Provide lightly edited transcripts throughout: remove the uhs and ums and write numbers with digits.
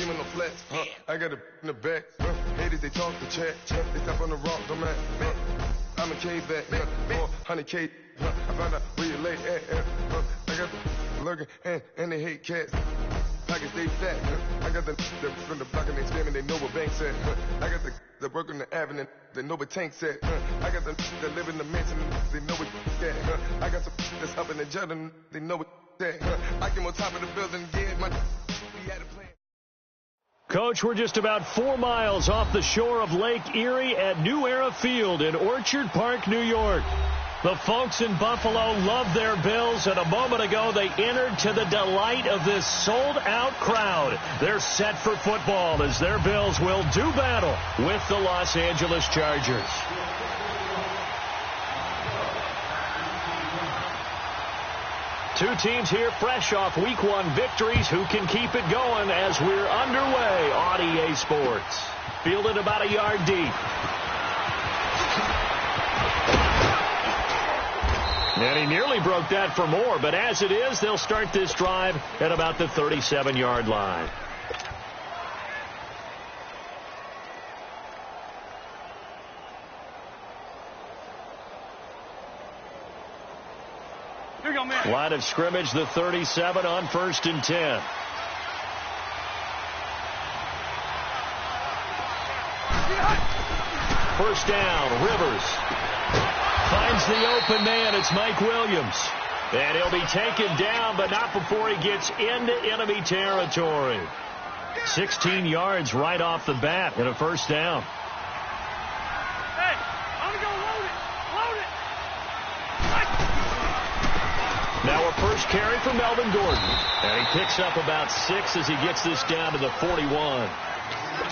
beam in the flats. I got a in the back. Haters, they talk to chat. They stop on the rock, don't matter. I'm a K-back. 400K. I found out where you lay at. I got the lurking and they hate cats. Pockets stay fat. I got the from the block and they screaming, they know what banks at. I got the work on the avenue, they know what tanks at. I got the that live in the mansion, they know what at. I got some that's up in the jet and they know what at. I came on top of the building, yeah, my we had a plan. Coach, we're just about 4 miles off the shore of Lake Erie at New Era Field in Orchard Park, New York. The folks in Buffalo love their Bills, and a moment ago they entered to the delight of this sold-out crowd. They're set for football as their Bills will do battle with the Los Angeles Chargers. Two teams here fresh off Week 1 victories. Who can keep it going as we're underway on EA Sports? Fielded about a yard deep. And he nearly broke that for more, but as it is, they'll start this drive at about the 37-yard line. Here you go, man. Line of scrimmage, the 37 on 1st and 10. First down, Rivers. Finds the open man. It's Mike Williams. And he'll be taken down, but not before he gets into enemy territory. 16 yards right off the bat and a first down. Hey, I'm going to go load it. Now a first carry for Melvin Gordon. And he picks up about 6 as he gets this down to the 41.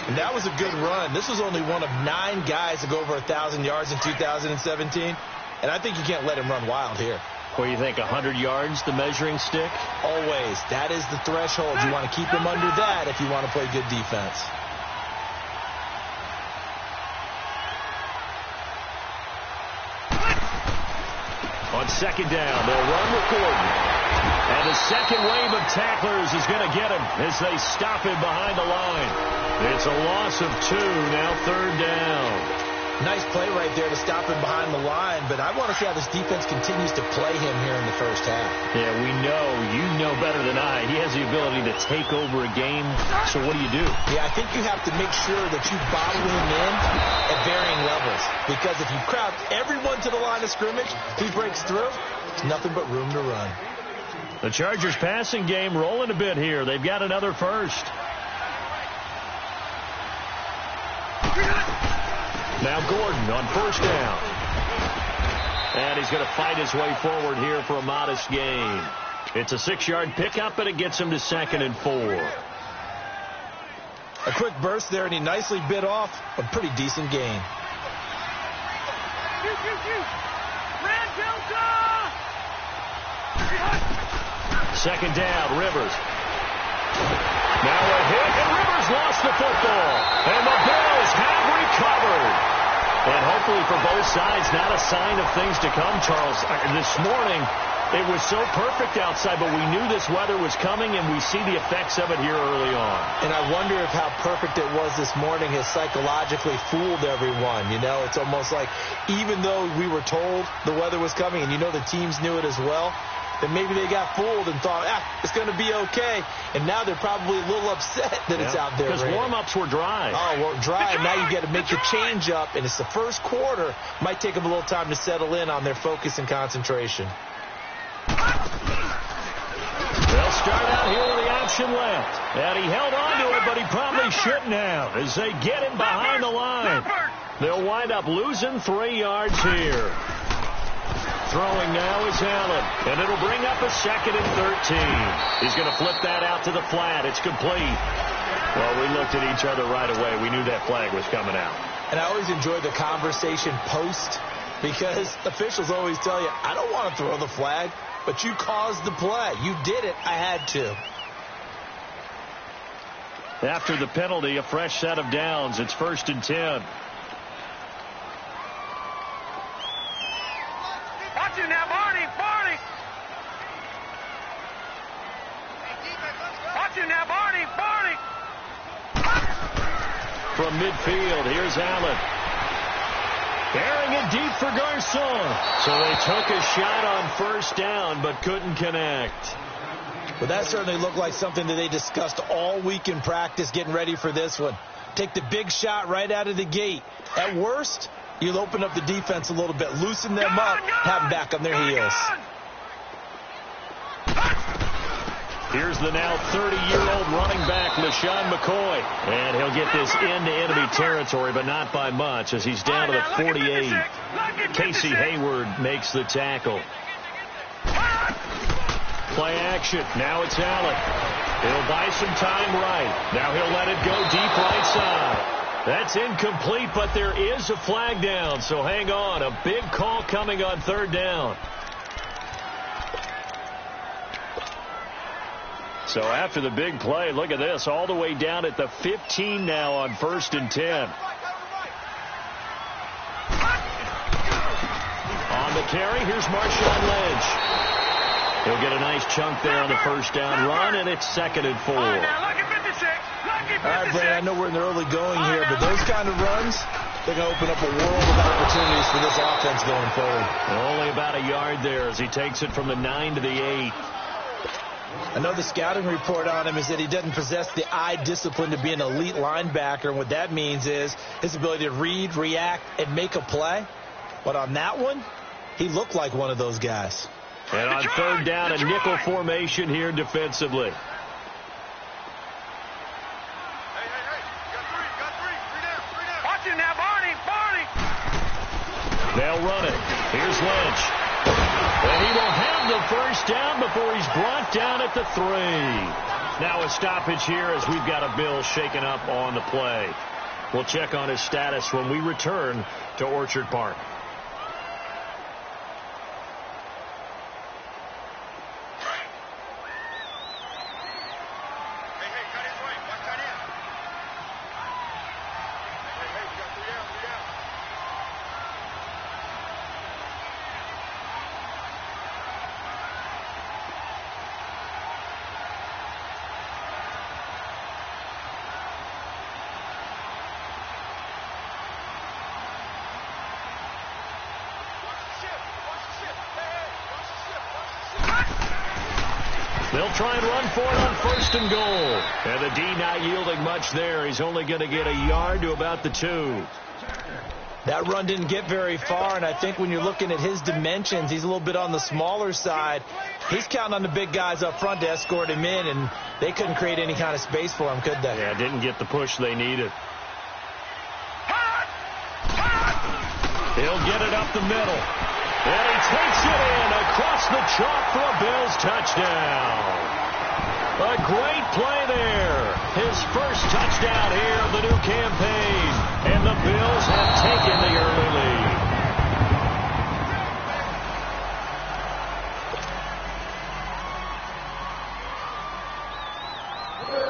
And that was a good run. This was only one of 9 guys to go over 1,000 yards in 2017. And I think you can't let him run wild here. What do you think, 100 yards, the measuring stick? Always. That is the threshold. You want to keep him under that if you want to play good defense. On second down, they'll run with Gordon. And the second wave of tacklers is going to get him as they stop him behind the line. It's a loss of 2, now 3rd down. Nice play right there to stop him behind the line, but I want to see how this defense continues to play him here in the first half. Yeah, we know. You know better than I. He has the ability to take over a game, so what do you do? Yeah, I think you have to make sure that you bottle him in at varying levels, because if you crowd everyone to the line of scrimmage, he breaks through, there's nothing but room to run. The Chargers passing game rolling a bit here. They've got another first. Now Gordon on first down. And he's going to fight his way forward here for a modest gain. It's a 6-yard pickup, and it gets him to 2nd and 4. A quick burst there, and he nicely bit off a pretty decent gain. Red Delta! Second down, Rivers. Now a hit, and Rivers lost the football. And the Bills have recovered. And hopefully for both sides, not a sign of things to come, Charles. This morning, it was so perfect outside, but we knew this weather was coming, and we see the effects of it here early on. And I wonder if how perfect it was this morning has psychologically fooled everyone. You know, it's almost like even though we were told the weather was coming, and you know the teams knew it as well, then maybe they got fooled and thought, it's going to be okay. And now they're probably a little upset that it's out there. Because warm-ups were dry. Oh, well, dry. Now you got to make the change up, and it's the first quarter. Might take them a little time to settle in on their focus and concentration. They'll start out here with the option left. And he held on to it, but he probably shouldn't have as they get him behind the line. They'll wind up losing 3 yards here. Throwing now is Allen, and it'll bring up a 2nd and 13. He's going to flip that out to the flat. It's complete. Well, we looked at each other right away. We knew that flag was coming out. And I always enjoy the conversation post, because officials always tell you, I don't want to throw the flag, but you caused the play. You did it. I had to. After the penalty, a fresh set of downs. It's 1st and 10. Watch it now, Barney! Watch it now, Barney! from midfield. Here's Allen. Bearing it deep for Garcon. So they took a shot on first down, but couldn't connect. Well, that certainly looked like something that they discussed all week in practice getting ready for this one. Take the big shot right out of the gate. At worst, you'll open up the defense a little bit, loosen them up, have them back on their heels. Here's the now 30-year-old running back, LaShawn McCoy. And he'll get this into enemy territory, but not by much, as he's down to the 48. Casey Hayward makes the tackle. Play action. Now it's Allen. He'll buy some time right. Now he'll let it go deep right side. That's incomplete, but there is a flag down, so hang on. A big call coming on third down. So after the big play, look at this, all the way down at the 15 now on 1st and 10. On the carry, here's Marshawn Lynch. He'll get a nice chunk there on the first down run, and it's 2nd and 4. All right, Brandon, I know we're in the early going here, but those kind of runs, they're going to open up a world of opportunities for this offense going forward. Only about a yard there as he takes it from the 9 to the 8. I know the scouting report on him is that he doesn't possess the eye discipline to be an elite linebacker, and what that means is his ability to read, react, and make a play. But on that one, he looked like one of those guys. And on third down, a nickel formation here defensively. Hey, got three down. Watch him now, Barney. They'll run it. Here's Lynch. And he will have the first down before he's brought down at the 3. Now a stoppage here as we've got a Bill shaken up on the play. We'll check on his status when we return to Orchard Park. They'll try and run for it on 1st and goal. And the D not yielding much there. He's only going to get a yard to about the 2. That run didn't get very far, and I think when you're looking at his dimensions, he's a little bit on the smaller side. He's counting on the big guys up front to escort him in, and they couldn't create any kind of space for him, could they? Yeah, didn't get the push they needed. He'll get it up the middle. And he takes it in across the chalk for a Bills touchdown. A great play there. His first touchdown here of the new campaign. And the Bills have taken the early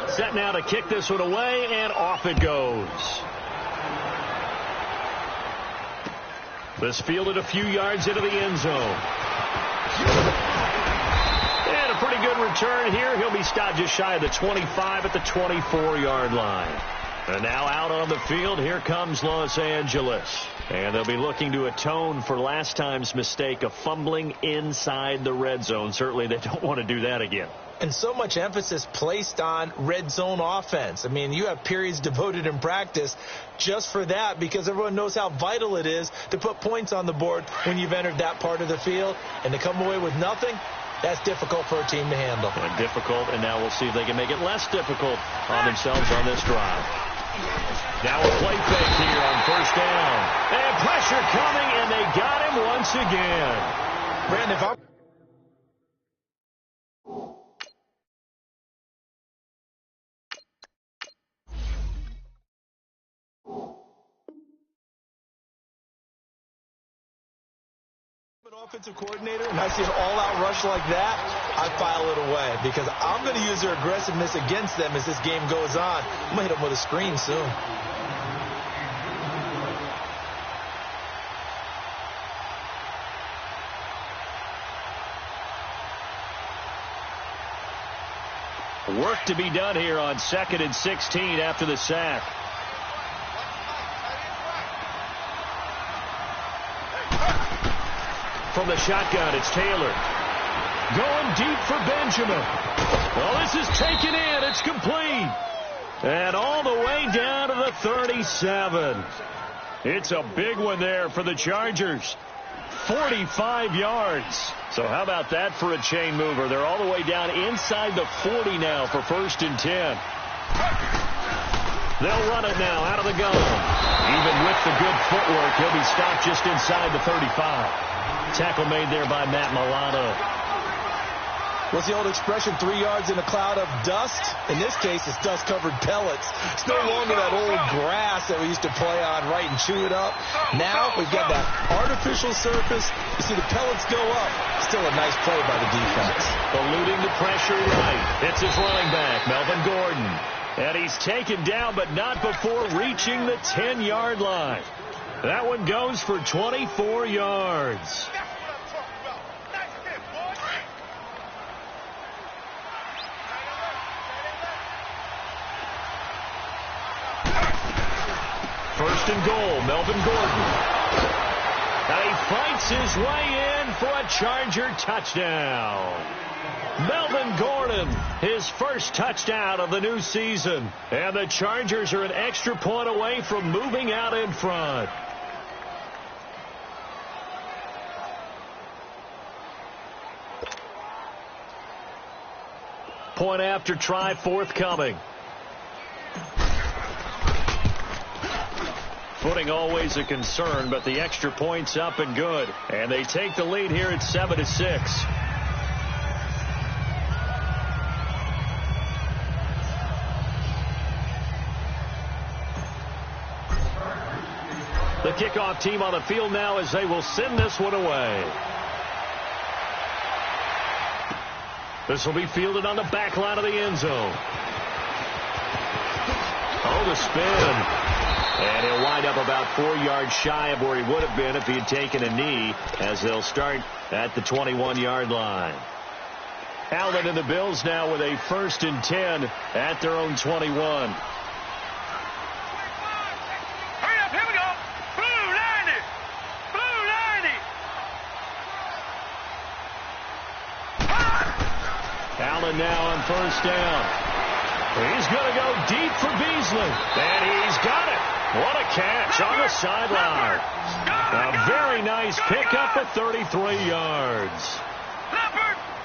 lead. Set now to kick this one away, and off it goes. This fielded a few yards into the end zone. And a pretty good return here. He'll be stopped just shy of the 25 at the 24-yard line. And now out on the field, here comes Los Angeles. And they'll be looking to atone for last time's mistake of fumbling inside the red zone. Certainly they don't want to do that again. And so much emphasis placed on red zone offense. I mean, you have periods devoted in practice just for that because everyone knows how vital it is to put points on the board when you've entered that part of the field. And to come away with nothing, that's difficult for a team to handle. And difficult, and now we'll see if they can make it less difficult on themselves on this drive. Now a play fake here on first down. And pressure coming, and they got him once again. Brandon, if I'm offensive coordinator and I see an all-out rush like that, I file it away because I'm going to use their aggressiveness against them as this game goes on. I'm going to hit them with a screen soon. Work to be done here on 2nd and 16 after the sack. From the shotgun, it's Taylor. Going deep for Benjamin. Well, this is taken in. It's complete. And all the way down to the 37. It's a big one there for the Chargers. 45 yards. So how about that for a chain mover? They're all the way down inside the 40 now for 1st and 10. They'll run it now out of the gun. Even with the good footwork, he'll be stopped just inside the 35. Tackle made there by Matt Milano. What's the old expression, 3 yards in a cloud of dust? In this case, it's dust-covered pellets. It's no longer that old grass that we used to play on, right, and chew it up. Now we've got that artificial surface. You see the pellets go up. Still a nice play by the defense. Eluding the pressure right. It's his running back, Melvin Gordon. And he's taken down, but not before reaching the 10-yard line. That one goes for 24 yards. First and goal, Melvin Gordon. And he fights his way in for a Charger touchdown. Melvin Gordon, his first touchdown of the new season. And the Chargers are an extra point away from moving out in front. Point after try forthcoming. Footing always a concern, but the extra point's up and good. And they take the lead here at 7-6. The kickoff team on the field now as they will send this one away. This will be fielded on the back line of the end zone. Oh, the spin. And he'll wind up about 4 yards shy of where he would have been if he had taken a knee, as they'll start at the 21-yard line. Allen and the Bills now with a 1st and 10 at their own 21. Hurry up, here we go. Blue 90. Blue 90. Allen now on 1st down. He's going to go deep for Beasley. And he's got it. What a catch on the sideline. A very nice pickup at 33 yards.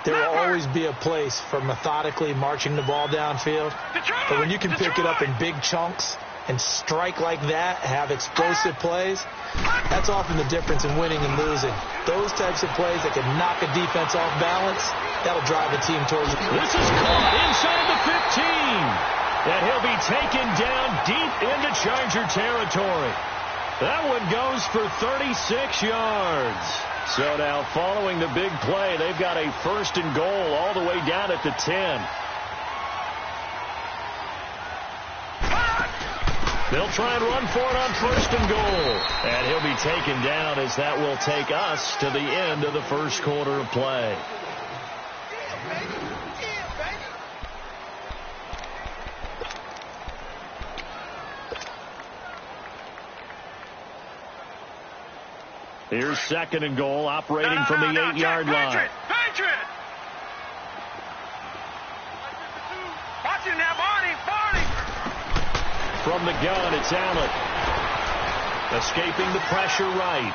There will always be a place for methodically marching the ball downfield. But when you can pick it up in big chunks and strike like that, have explosive plays, that's often the difference in winning and losing. Those types of plays that can knock a defense off balance, that'll drive a team towards it. This is caught inside the 15. And he'll be taken down deep into Charger territory. That one goes for 36 yards. So now following the big play, they've got a 1st and goal all the way down at the 10. They'll try and run for it on 1st and goal. And he'll be taken down as that will take us to the end of the first quarter of play. Here's 2nd and goal, operating from the 8-yard line. Patriot! Watch it now, Barney! From the gun, it's Allen. Escaping the pressure right.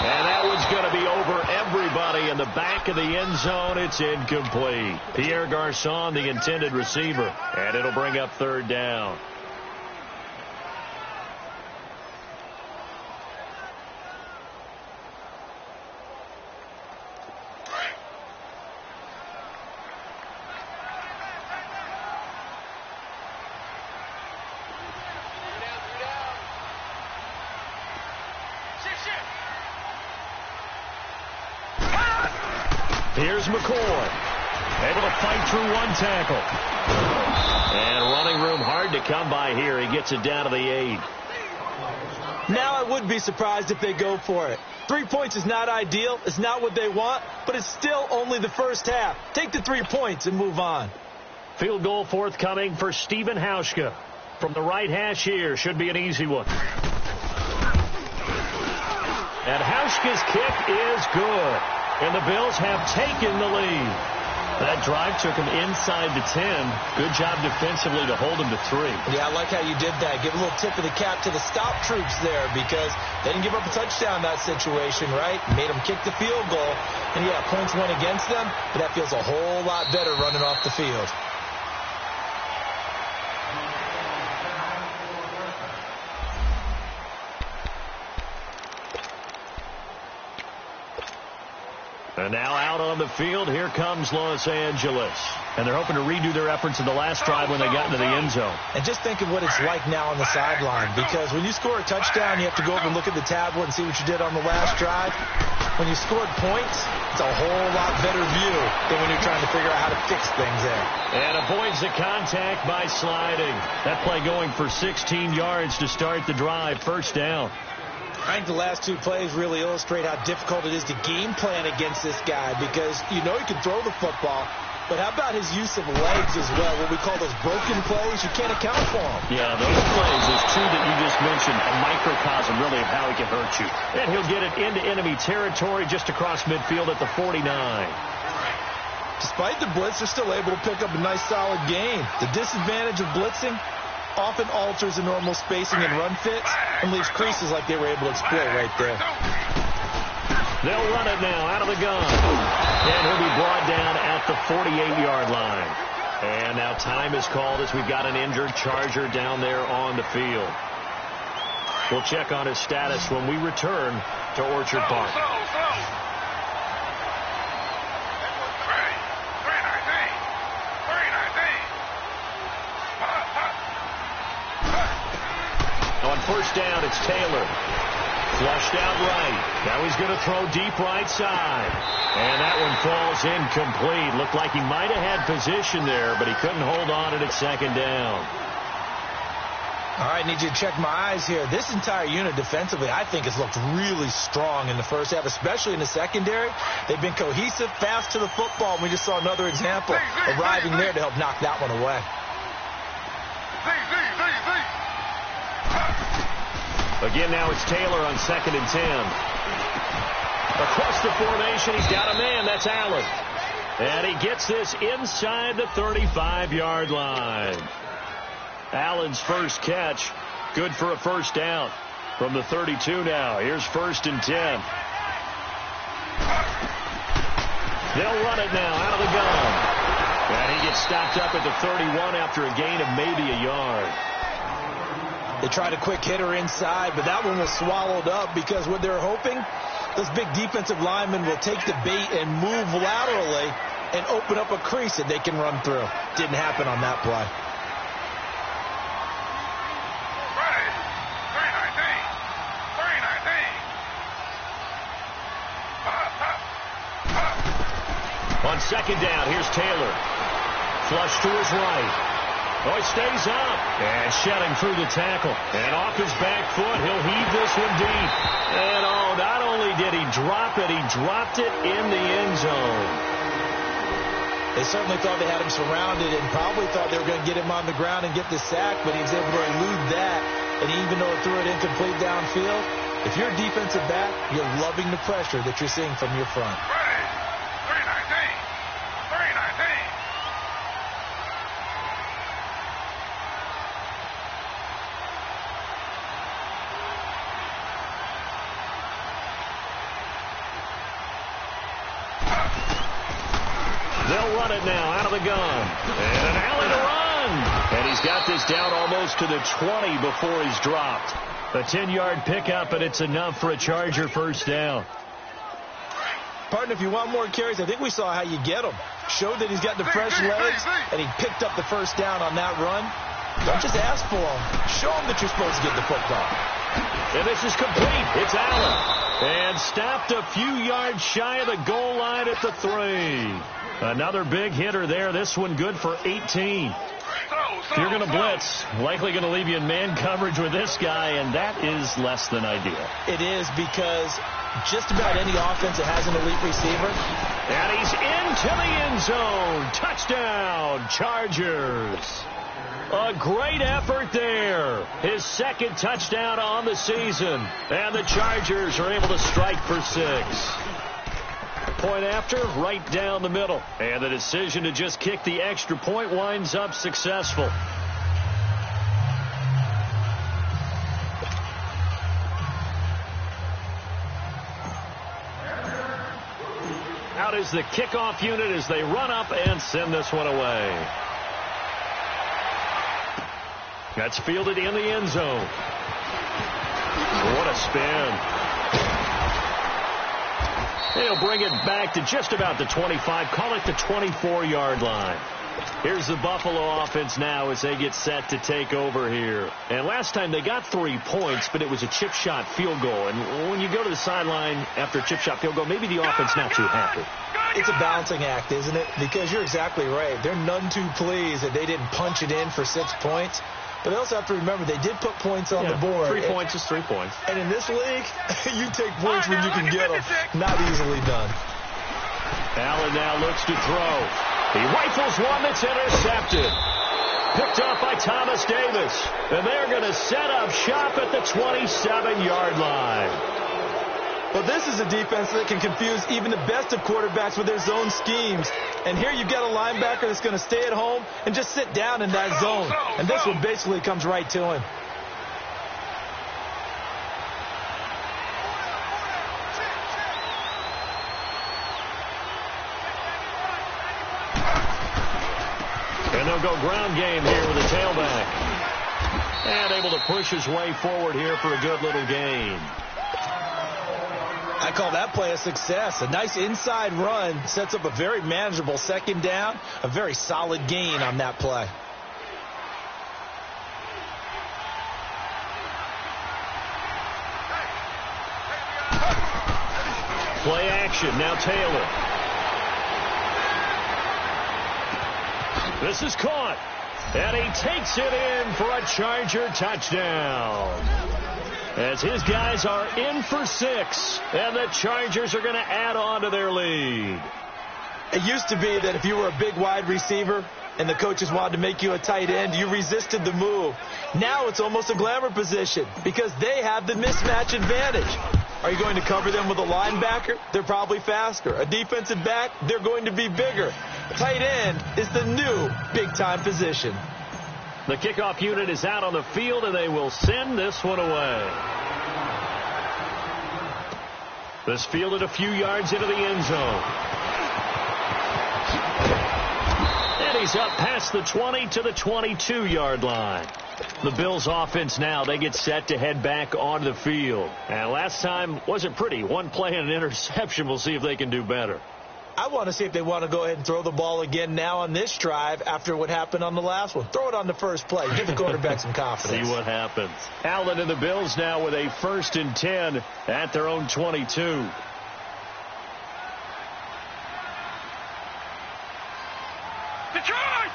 And that one's going to be over everybody in the back of the end zone. It's incomplete. Pierre Garçon, the intended receiver. And it'll bring up 3rd down. Here's McCoy, able to fight through one tackle. And running room hard to come by here. He gets it down to the 8. Now I would be surprised if they go for it. 3 points is not ideal. It's not what they want, but it's still only the first half. Take the 3 points and move on. Field goal forthcoming for Stephen Hauschka. From the right hash here, should be an easy one. And Hauschka's kick is good. And the Bills have taken the lead. That drive took him inside the 10. Good job defensively to hold him to 3. Yeah, I like how you did that. Give a little tip of the cap to the stop troops there because they didn't give up a touchdown in that situation, right? Made them kick the field goal. And, yeah, points went against them, but that feels a whole lot better running off the field. And now out on the field, here comes Los Angeles. And they're hoping to redo their efforts in the last drive when they got into the end zone. And just think of what it's like now on the sideline, because when you score a touchdown, you have to go over and look at the tablet and see what you did on the last drive. When you scored points, it's a whole lot better view than when you're trying to figure out how to fix things there. And avoids the contact by sliding. That play going for 16 yards to start the drive. First down. I think the last two plays really illustrate how difficult it is to game plan against this guy because you know he can throw the football, but how about his use of legs as well, what we call those broken plays? You can't account for them. Yeah, those plays, it's true that you just mentioned, a microcosm really of how he can hurt you. And he'll get it into enemy territory just across midfield at the 49. Despite the blitz, they're still able to pick up a nice solid gain. The disadvantage of blitzing often alters the normal spacing and run fits and leaves creases like they were able to exploit right there. They'll run it now out of the gun. And he'll be brought down at the 48-yard line. And now time is called as we've got an injured Charger down there on the field. We'll check on his status when we return to Orchard Park. On first down, it's Taylor. Flushed out right. Now he's going to throw deep right side. And that one falls incomplete. Looked like he might have had position there, but he couldn't hold on at second down. All right, need you to check my eyes here. This entire unit defensively, I think, has looked really strong in the first half, especially in the secondary. They've been cohesive, fast to the football, and we just saw another example arriving there to help knock that one away. Again, now it's Taylor on 2nd and 10. Across the formation, he's got a man. That's Allen. And he gets this inside the 35-yard line. Allen's first catch, good for a first down. From the 32 now, here's 1st and 10. They'll run it now out of the gun. And he gets stopped up at the 31 after a gain of maybe a yard. They tried a quick hitter inside, but that one was swallowed up because what they're hoping, those big defensive linemen will take the bait and move laterally and open up a crease that they can run through. Didn't happen on that play. On 2nd down, here's Taylor. Flush to his right. Oh, he stays up. And shedding through the tackle. And off his back foot, he'll heave this one deep. And oh, not only did he drop it, he dropped it in the end zone. They certainly thought they had him surrounded and probably thought they were going to get him on the ground and get the sack, but he was able to elude that. And even though it threw it incomplete downfield, if you're a defensive back, you're loving the pressure that you're seeing from your front. They'll run it now out of the gun. And an alley to run. And he's got this down almost to the 20 before he's dropped. A 10-yard pickup, and it's enough for a Charger first down. Partner, if you want more carries, I think we saw how you get him. Showed that he's got the fresh legs, and he picked up the first down on that run. Don't just ask for him. Show him that you're supposed to get the football. And this is complete. It's Allen. And stopped a few yards shy of the goal line at the 3. Another big hitter there. This one good for 18. If you're going to blitz, likely going to leave you in man coverage with this guy, and that is less than ideal. It is because just about any offense that has an elite receiver. And he's into the end zone. Touchdown, Chargers. A great effort there. His second touchdown on the season. And the Chargers are able to strike for 6. Point after, right down the middle. And the decision to just kick the extra point winds up successful. Out is the kickoff unit as they run up and send this one away. That's fielded in the end zone. What a spin. He'll bring it back to just about the 25, call it the 24-yard line. Here's the Buffalo offense now as they get set to take over here. And last time they got 3 points, but it was a chip shot field goal. And when you go to the sideline after a chip shot field goal, maybe the offense not too happy. It's a balancing act, isn't it? Because you're exactly right. They're none too pleased that they didn't punch it in for 6 points. But they also have to remember they did put points on the board. 3 points is 3 points. And in this league, you take points when you can get them. Not easily done. Allen now looks to throw. He rifles one that's intercepted. Picked off by Thomas Davis. And they're going to set up shop at the 27-yard line. Well, this is a defense that can confuse even the best of quarterbacks with their zone schemes. And here you've got a linebacker that's going to stay at home and just sit down in that zone. And this one basically comes right to him. And they'll go ground game here with a tailback. And able to push his way forward here for a good little gain. I call that play a success. A nice inside run sets up a very manageable second down. A very solid gain on that play. Play action. Now Taylor. This is caught. And he takes it in for a Charger touchdown. As his guys are in for 6, and the Chargers are going to add on to their lead. It used to be that if you were a big wide receiver and the coaches wanted to make you a tight end, you resisted the move. Now it's almost a glamour position because they have the mismatch advantage. Are you going to cover them with a linebacker? They're probably faster. A defensive back? They're going to be bigger. Tight end is the new big-time position. The kickoff unit is out on the field, and they will send this one away. This fielded a few yards into the end zone. And he's up past the 20 to the 22-yard line. The Bills offense now, they get set to head back onto the field. And last time wasn't pretty. One play and an interception. We'll see if they can do better. I want to see if they want to go ahead and throw the ball again now on this drive after what happened on the last one. Throw it on the first play. Give the quarterback some confidence. See what happens. Allen and the Bills now with a 1st and 10 at their own 22. Detroit!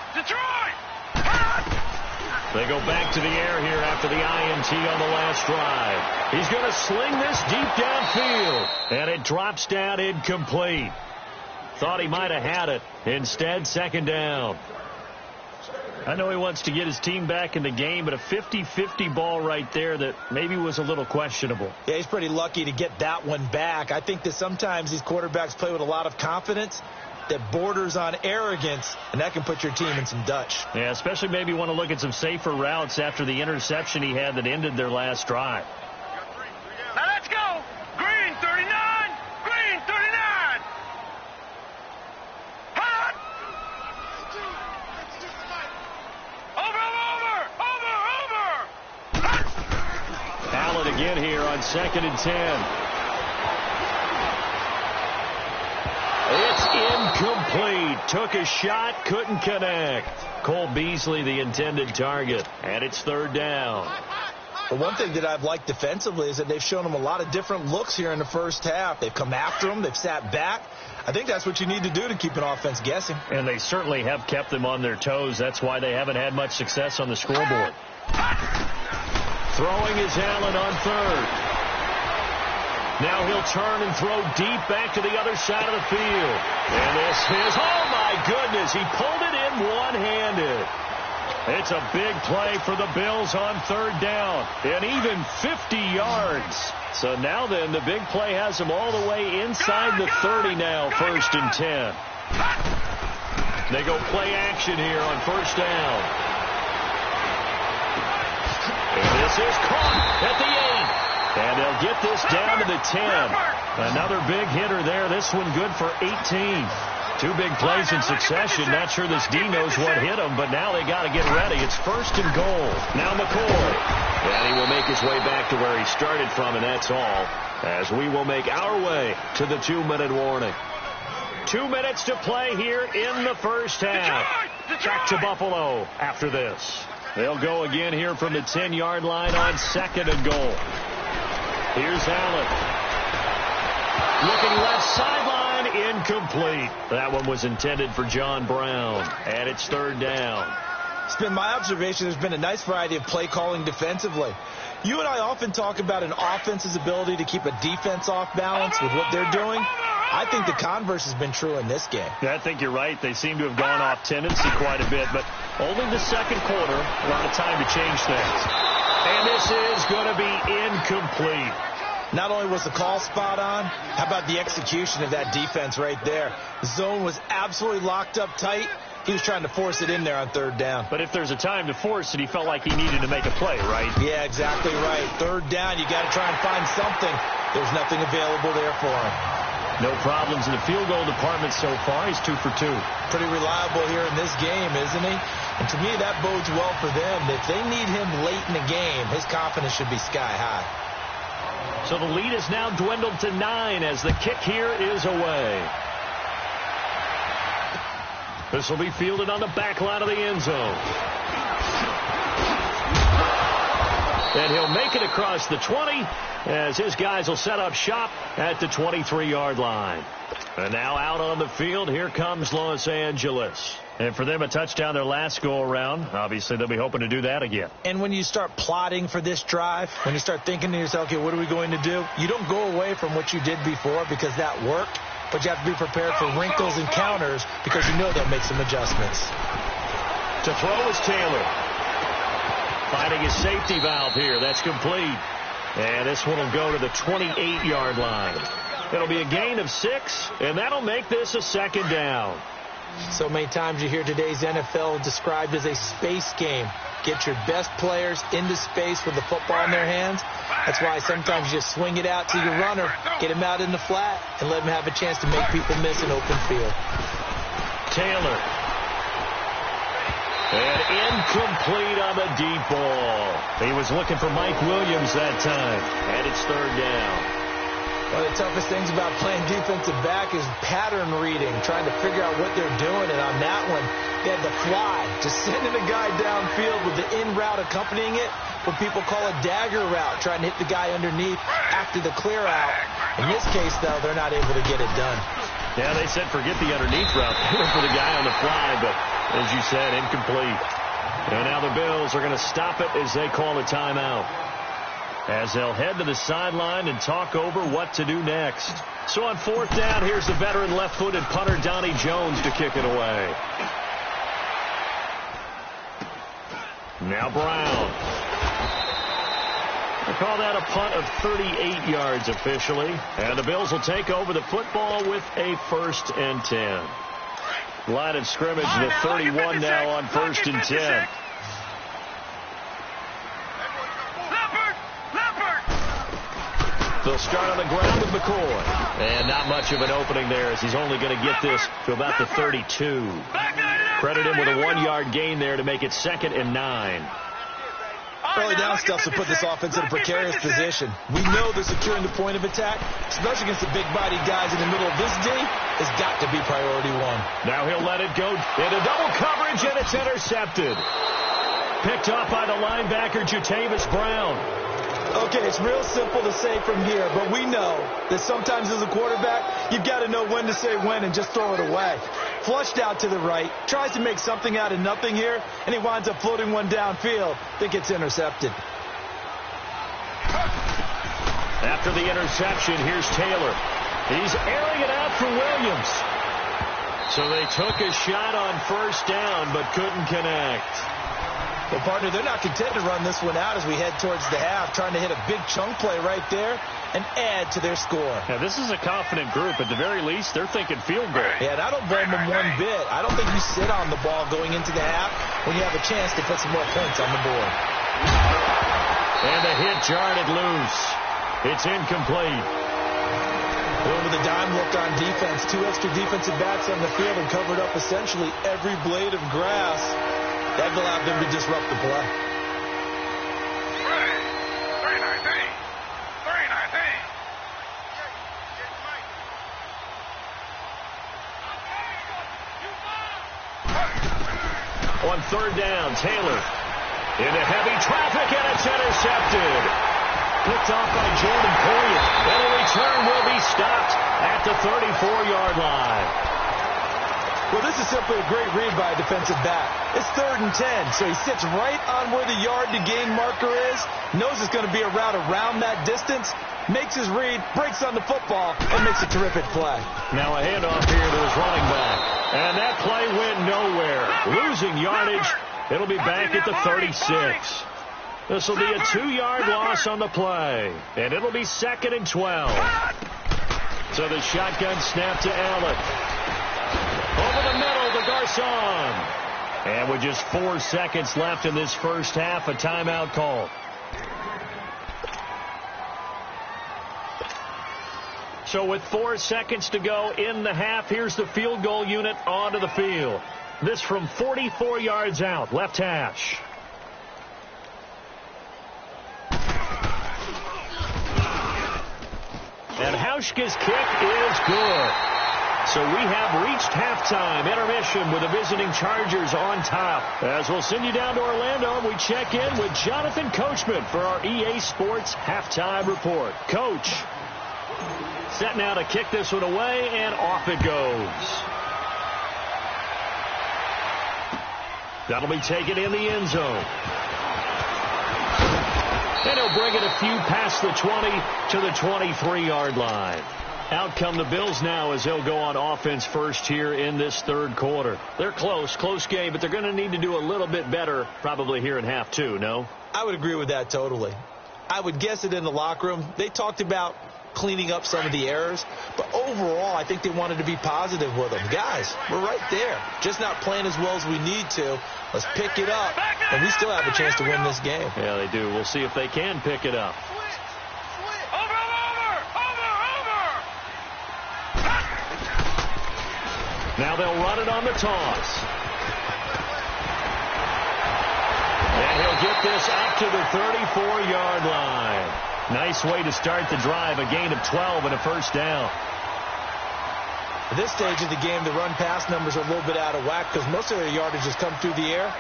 They go back to the air here after the INT on the last drive. He's going to sling this deep downfield. And it drops down incomplete. Thought he might have had it. Instead, 2nd down. I know he wants to get his team back in the game, but a 50-50 ball right there that maybe was a little questionable. Yeah, he's pretty lucky to get that one back. I think that sometimes these quarterbacks play with a lot of confidence that borders on arrogance, and that can put your team in some Dutch. Yeah, especially maybe want to look at some safer routes after the interception he had that ended their last drive. Now let's go! Green 39! Green 39! Hot! Over! Allen again here on 2nd and 10. It's incomplete. Took a shot, couldn't connect. Cole Beasley, the intended target, and it's 3rd down. But one thing that I've liked defensively is that they've shown them a lot of different looks here in the first half. They've come after them. They've sat back. I think that's what you need to do to keep an offense guessing. And they certainly have kept them on their toes. That's why they haven't had much success on the scoreboard. Throwing is Allen on 3rd. Now he'll turn and throw deep back to the other side of the field. And this is, oh my goodness, he pulled it in one-handed. It's a big play for the Bills on third down. And even 50 yards. So now then, the big play has them all the way inside the 30 now, 1st and 10. They go play action here on first down. And this is caught at the 8. And they'll get this down to the 10. Another big hitter there. This one good for 18. 2 big plays in succession. Not sure this D knows what hit him, but now they got to get ready. It's 1st and goal. Now McCoy. And he will make his way back to where he started from, and that's all, as we will make our way to the 2-minute warning. 2 minutes to play here in the first half. Back to Buffalo after this. They'll go again here from the 10-yard line on 2nd and goal. Here's Allen. Looking left sideline, incomplete. That one was intended for John Brown, and it's 3rd down. It's been my observation there's been a nice variety of play calling defensively. You and I often talk about an offense's ability to keep a defense off balance with what they're doing. I think the converse has been true in this game. Yeah, I think you're right. They seem to have gone off tendency quite a bit, but only the 2nd quarter, a lot of time to change things. And this is going to be incomplete. Not only was the call spot on, how about the execution of that defense right there? The zone was absolutely locked up tight. He was trying to force it in there on 3rd down. But if there's a time to force it, he felt like he needed to make a play, right? Yeah, exactly right. 3rd down, you got to try and find something. There's nothing available there for him. No problems in the field goal department so far. He's 2 for 2. Pretty reliable here in this game, isn't he? And to me, that bodes well for them. If they need him late in the game, his confidence should be sky high. So the lead is now dwindled to 9 as the kick here is away. This will be fielded on the back line of the end zone. And he'll make it across the 20 as his guys will set up shop at the 23-yard line. And now out on the field, here comes Los Angeles. And for them, a touchdown their last go-around. Obviously, they'll be hoping to do that again. And when you start plotting for this drive, when you start thinking to yourself, okay, what are we going to do? You don't go away from what you did before because that worked. But you have to be prepared for wrinkles and counters because you know they'll make some adjustments. To throw is Taylor. Finding his safety valve here. That's complete. And this one will go to the 28-yard line. It'll be a gain of 6, and that'll make this a 2nd down. So many times you hear today's NFL described as a space game. Get your best players into space with the football in their hands. That's why sometimes you just swing it out to your runner, get him out in the flat, and let him have a chance to make people miss an open field. Taylor. And incomplete on the deep ball. He was looking for Mike Williams that time. And it's 3rd down. One of the toughest things about playing defensive back is pattern reading, trying to figure out what they're doing. And on that one, they had the fly, just sending a guy downfield with the in route accompanying it, what people call a dagger route, trying to hit the guy underneath after the clear out. In this case, though, they're not able to get it done. Yeah, they said forget the underneath route. They went for the guy on the fly, but as you said, incomplete. And now the Bills are going to stop it as they call a timeout, as they'll head to the sideline and talk over what to do next. So on 4th down, here's the veteran left-footed punter Donnie Jones to kick it away. Now Brown. They call that a punt of 38 yards officially. And the Bills will take over the football with a 1st and 10. Line of scrimmage, the 31 now on 1st and 10. They'll start on the ground with McCoy. And not much of an opening there as he's only going to get this to about the 32. Credit him with a 1-yard gain there to make it 2nd and 9. Early down stuff to put this offense in a precarious position. We know they're securing the point of attack, especially against the big-bodied guys in the middle of this D. Has got to be priority 1. Now he'll let it go into double coverage, and it's intercepted. Picked up by the linebacker, Jatavis Brown. Okay, it's real simple to say from here, but we know that sometimes as a quarterback, you've got to know when to say when and just throw it away. Flushed out to the right, tries to make something out of nothing here, and he winds up floating one downfield that gets intercepted. After the interception, here's Taylor. He's airing it out for Williams. So they took a shot on 1st down, but couldn't connect. Well, partner, they're not content to run this one out as we head towards the half, trying to hit a big chunk play right there and add to their score. Now, this is a confident group. At the very least, they're thinking field goal. Yeah, and I don't blame them one bit. I don't think you sit on the ball going into the half when you have a chance to put some more points on the board. And the hit jarred it loose. It's incomplete. Well, with a dime look on defense, 2 extra defensive backs on the field and covered up essentially every blade of grass. That allowed them to disrupt the play. 319. On third down, Taylor into heavy traffic, and it's intercepted. Picked off by Jordan Poyer. And a return will be stopped at the 34-yard line. Well, this is simply a great read by a defensive back. It's 3rd and 10, so he sits right on where the yard-to-gain marker is, knows it's going to be a route around that distance, makes his read, breaks on the football, and makes a terrific play. Now a handoff here to his running back. And that play went nowhere. Losing yardage. It'll be back at the 36. This will be a 2-yard loss on the play. And it'll be 2nd and 12. So the shotgun snap to Allen. Over the middle to Garcon. And with just 4 seconds left in this first half, a timeout call. So with 4 seconds to go in the half, here's the field goal unit onto the field. This from 44 yards out, left hash. And Hauschka's kick is good. So we have reached halftime intermission with the visiting Chargers on top. As we'll send you down to Orlando, we check in with Jonathan Coachman for our EA Sports halftime report. Coach, set now to kick this one away, and off it goes. That'll be taken in the end zone. And he'll bring it a few past the 20 to the 23-yard line. Out come the Bills now as they'll go on offense first here in this third quarter. They're close game, but they're going to need to do a little bit better probably here in half two, no? I would agree with that totally. I would guess it in the locker room. They talked about cleaning up some of the errors, but overall I think they wanted to be positive with them. Guys, we're right there, just not playing as well as we need to. Let's pick it up, and we still have a chance to win this game. Yeah, they do. We'll see if they can pick it up. Now they'll run it on the toss. And he'll get this up to the 34-yard line. Nice way to start the drive, a gain of 12 and a first down. At this stage of the game, the run-pass numbers are a little bit out of whack because most of their yardage has come through the air.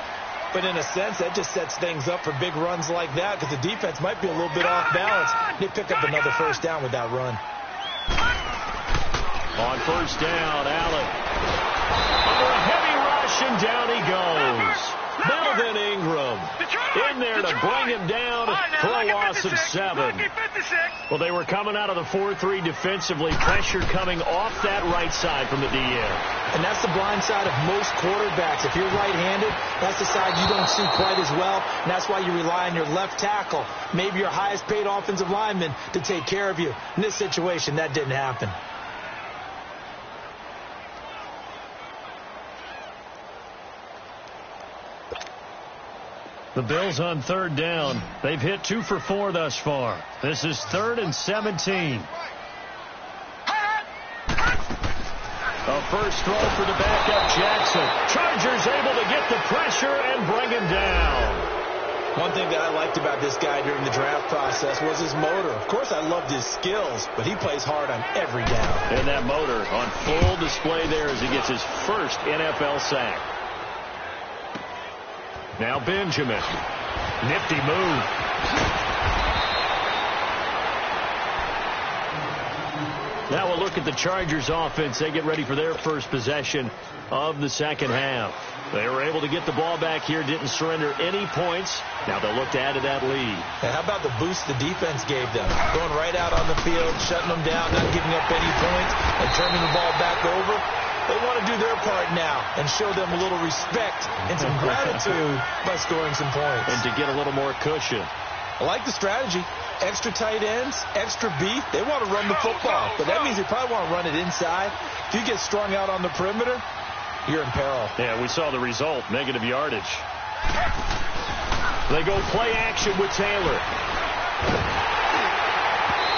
But in a sense, that just sets things up for big runs like that because the defense might be a little bit off balance. They pick up another first down with that run. On first down, Allen. Under a heavy rush, and down he goes. Melvin Ingram in there to bring him down for a loss of 7. Well, they were coming out of the 4-3 defensively. Pressure coming off that right side from the DN. And that's the blind side of most quarterbacks. If you're right-handed, that's the side you don't see quite as well. And that's why you rely on your left tackle, maybe your highest-paid offensive lineman, to take care of you. In this situation, that didn't happen. The Bills on third down. They've hit 2 for 4 thus far. This is 3rd and 17. A first throw for the backup Jackson. Chargers able to get the pressure and bring him down. One thing that I liked about this guy during the draft process was his motor. Of course, I loved his skills, but he plays hard on every down. And that motor on full display there as he gets his first NFL sack. Now Benjamin. Nifty move. Now we'll look at the Chargers offense. They get ready for their first possession of the second half. They were able to get the ball back here, didn't surrender any points. Now they'll look to add to that lead. And how about the boost the defense gave them? Going right out on the field, shutting them down, not giving up any points, and turning the ball back over. They want to do their part now and show them a little respect and some gratitude by scoring some points. And to get a little more cushion. I like the strategy. Extra tight ends, extra beef. They want to run the football, but that means they probably want to run it inside. If you get strung out on the perimeter, you're in peril. Yeah, we saw the result, negative yardage. They go play action with Taylor.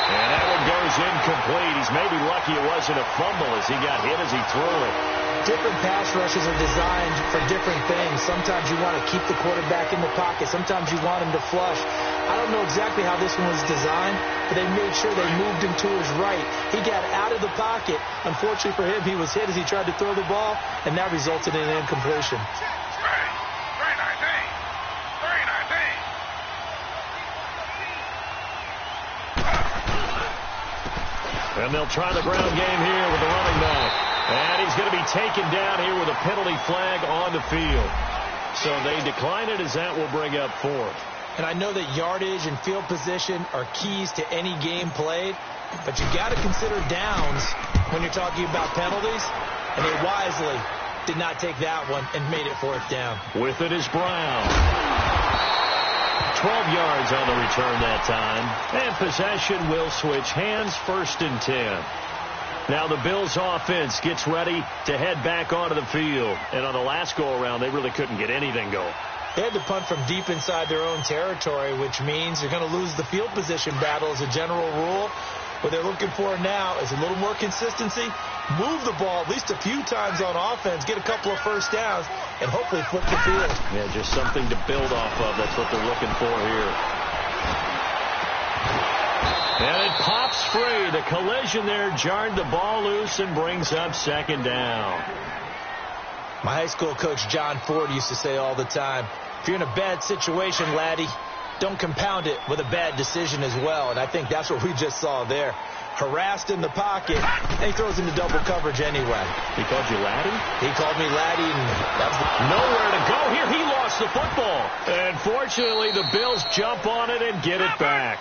And that one goes incomplete. He's maybe lucky it wasn't a fumble as he got hit as he threw it. Different pass rushes are designed for different things. Sometimes you want to keep the quarterback in the pocket. Sometimes you want him to flush. I don't know exactly how this one was designed, but they made sure they moved him to his right. He got out of the pocket. Unfortunately for him, he was hit as he tried to throw the ball, and that resulted in an incompletion. And they'll try the ground game here with the running back. And he's going to be taken down here with a penalty flag on the field. So they decline it as that will bring up fourth. And I know that yardage and field position are keys to any game played, but you got to consider downs when you're talking about penalties. And they wisely did not take that one and made it fourth down. With it is Brown. 12 yards on the return that time. And possession will switch hands, 1st and 10. Now the Bills offense gets ready to head back onto the field. And on the last go-around, they really couldn't get anything going. They had to punt from deep inside their own territory, which means you're going to lose the field position battle as a general rule. What they're looking for now is a little more consistency, move the ball at least a few times on offense, get a couple of first downs, and hopefully flip the field. Yeah, just something to build off of. That's what they're looking for here. And it pops free. The collision there jarred the ball loose and brings up 2nd down. My high school coach, John Ford, used to say all the time, if you're in a bad situation, laddie, don't compound it with a bad decision as well. And I think that's what we just saw there. Harassed in the pocket, and he throws into double coverage anyway. He called you laddie? He called me laddie, and that was nowhere to go here. He lost the football. And fortunately, the Bills jump on it and get it back.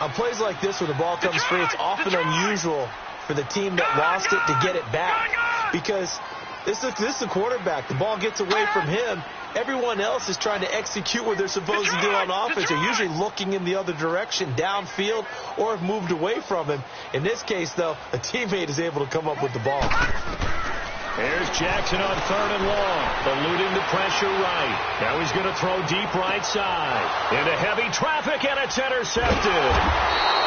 On plays like this where the ball comes free, it's often unusual for the team that lost it to get it back. Because this is the quarterback. The ball gets away from him. Everyone else is trying to execute what they're supposed to do on offense. They're usually looking in the other direction, downfield, or have moved away from him. In this case, though, a teammate is able to come up with the ball. Here's Jackson on 3rd and long, eluding the pressure right. Now he's going to throw deep right side. Into heavy traffic, and it's intercepted.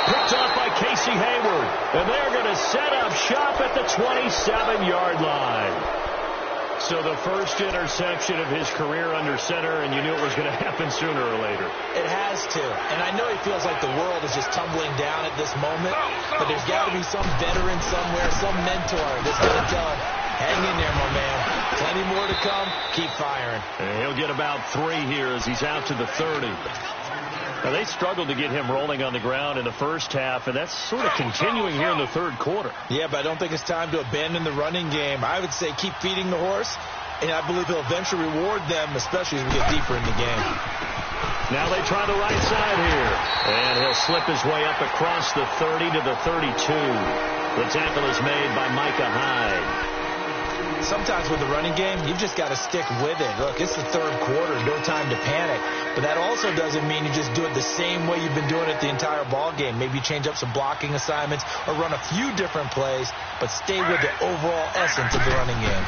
Picked off by Casey Hayward. And they're going to set up shop at the 27-yard line. So the first interception of his career under center, and you knew it was going to happen sooner or later. It has to. And I know he feels like the world is just tumbling down at this moment, but there's got to be some veteran somewhere, some mentor that's going to tell him, hang in there, my man. Plenty more to come. Keep firing. And he'll get about 3 here as he's out to the 30. Now, they struggled to get him rolling on the ground in the first half, and that's sort of continuing here in the 3rd quarter. Yeah, but I don't think it's time to abandon the running game. I would say keep feeding the horse, and I believe he'll eventually reward them, especially as we get deeper in the game. Now they try the right side here, and he'll slip his way up across the 30 to the 32. The tackle is made by Micah Hyde. Sometimes with the running game, you've just got to stick with it. Look, it's the 3rd quarter, no time to panic. But that also doesn't mean you just do it the same way you've been doing it the entire ball game. Maybe change up some blocking assignments or run a few different plays, but stay with the overall essence of the running game.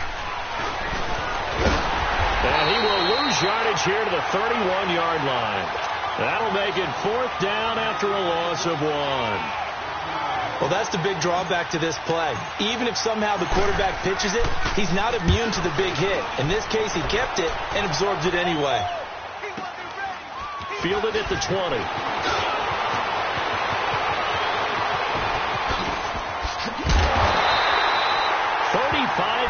And he will lose yardage here to the 31-yard line. That'll make it 4th down after a loss of 1. Well, that's the big drawback to this play. Even if somehow the quarterback pitches it, he's not immune to the big hit. In this case, he kept it and absorbed it anyway. Fielded at the 20.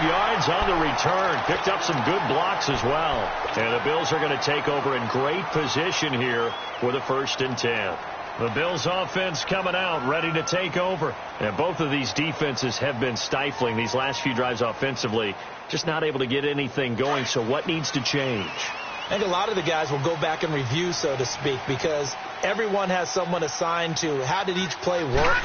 Yards on the return. Picked up some good blocks as well. And the Bills are going to take over in great position here with a 1st and 10. The Bills offense coming out, ready to take over. And both of these defenses have been stifling these last few drives offensively. Just not able to get anything going. So what needs to change? I think a lot of the guys will go back and review, so to speak, because everyone has someone assigned to how did each play work.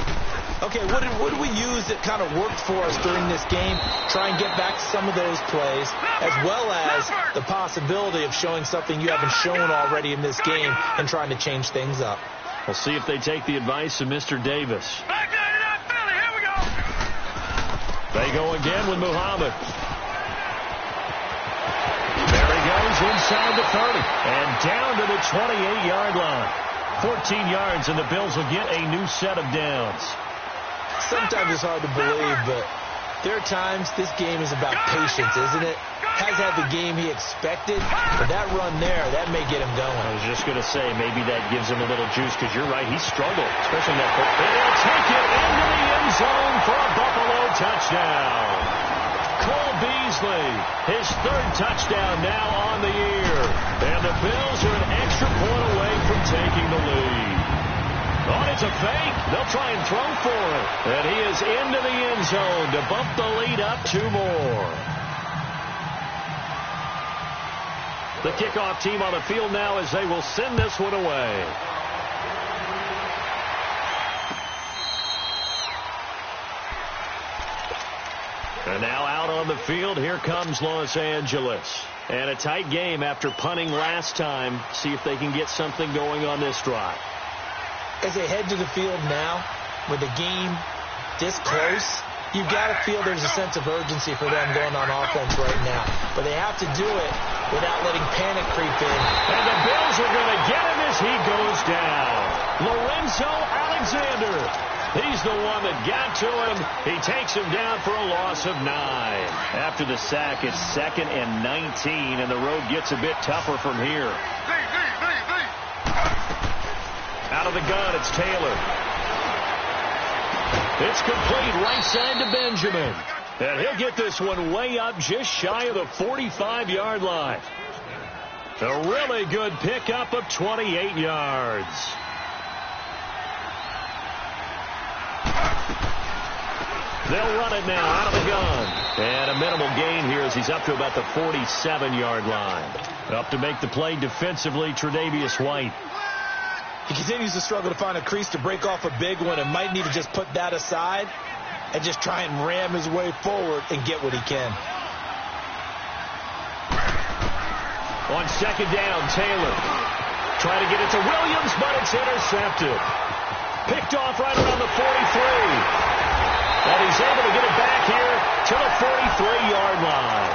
Okay, what did we use that kind of worked for us during this game? Try and get back to some of those plays, as well as the possibility of showing something you haven't shown already in this game and trying to change things up. We'll see if they take the advice of Mr. Davis. Back there to that Philly. Here we go. They go again with Muhammad. There he goes inside the 30 and down to the 28-yard line. 14 yards, and the Bills will get a new set of downs. Sometimes it's hard to believe, but there are times this game is about patience, isn't it? Has had the game he expected, but that run there, that may get him going. I was just going to say, maybe that gives him a little juice, because you're right, he struggled, especially in that foot. And they'll take it into the end zone for a Buffalo touchdown. Cole Beasley, his third touchdown now on the year. And the Bills are an extra point away from taking the lead. Oh, it's a fake. They'll try and throw for it. And he is into the end zone to bump the lead up 2 more. The kickoff team on the field now as they will send this one away. And now out on the field, here comes Los Angeles. And a tight game after punting last time. See if they can get something going on this drive. As they head to the field now, with the game this close, you've got to feel there's a sense of urgency for them going on offense right now. But they have to do it without letting panic creep in. And the Bills are going to get him as he goes down. Lorenzo Alexander. He's the one that got to him. He takes him down for a loss of 9. After the sack, it's 2nd and 19, and the road gets a bit tougher from here. Out of the gun, it's Taylor. It's complete right side to Benjamin. And he'll get this one way up just shy of the 45-yard line. A really good pickup of 28 yards. They'll run it now out of the gun. And a minimal gain here as he's up to about the 47-yard line. Up to make the play defensively, Tre'Davious White. He continues to struggle to find a crease to break off a big one and might need to just put that aside and just try and ram his way forward and get what he can. On 2nd down, Taylor trying to get it to Williams, but it's intercepted. Picked off right around the 43. And he's able to get it back here to the 43-yard line.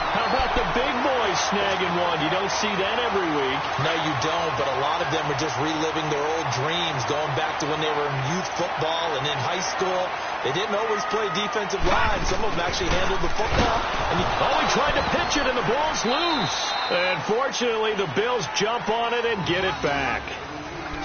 How about the big boys snagging one? You don't see that every week. No, you don't, but a lot of them are just reliving their old dreams, going back to when they were in youth football and in high school. They didn't always play defensive line. Some of them actually handled the football. And he tried to pitch it, and the ball's loose. And fortunately, the Bills jump on it and get it back.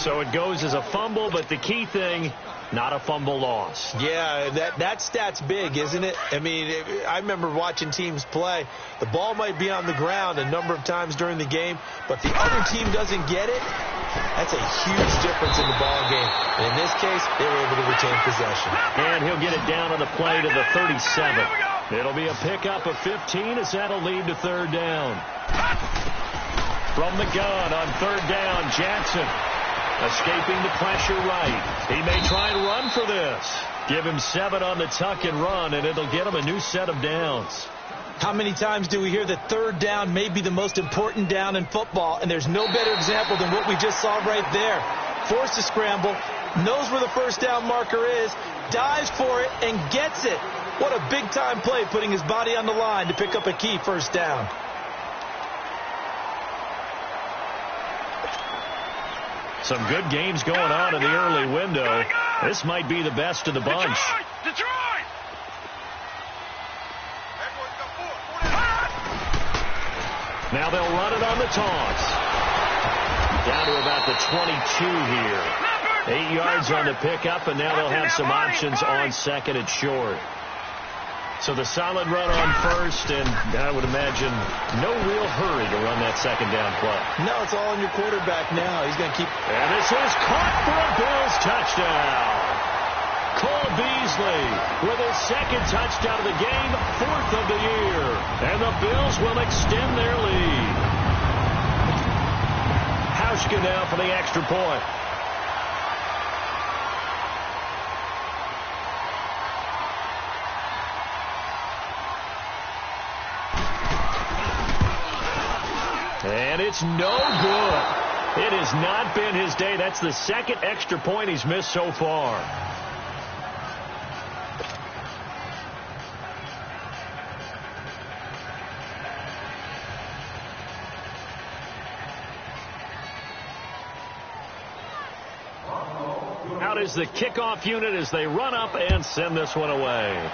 So it goes as a fumble, but the key thing, not a fumble loss. Yeah, that stat's big, isn't it? I mean, I remember watching teams play. The ball might be on the ground a number of times during the game, but the other team doesn't get it. That's a huge difference in the ball game. And in this case, they were able to retain possession. And he'll get it down on the play to the 37. It'll be a pickup of 15 as that'll lead to 3rd down. From the gun on 3rd down, Jackson. Escaping the pressure right. He may try and run for this. Give him 7 on the tuck and run, and it'll get him a new set of downs. How many times do we hear that 3rd down may be the most important down in football, and there's no better example than what we just saw right there. Forced to scramble, knows where the 1st down marker is, dives for it, and gets it. What a big-time play, putting his body on the line to pick up a key 1st down. Some good games going on in the early window. This might be the best of the bunch. Detroit! Now they'll run it on the toss. Down to about the 22 here. 8 yards on the pickup, and now they'll have some options on 2nd and short. So the solid run on 1st, and I would imagine no real hurry to run that 2nd down play. No, it's all on your quarterback now. He's going to keep... And this is caught for a Bills touchdown. Cole Beasley with his 2nd touchdown of the game, 4th of the year. And the Bills will extend their lead. Hauschka now for the extra point. And it's no good. It has not been his day. That's the second extra point he's missed so far. Out is the kickoff unit as they run up and send this one away.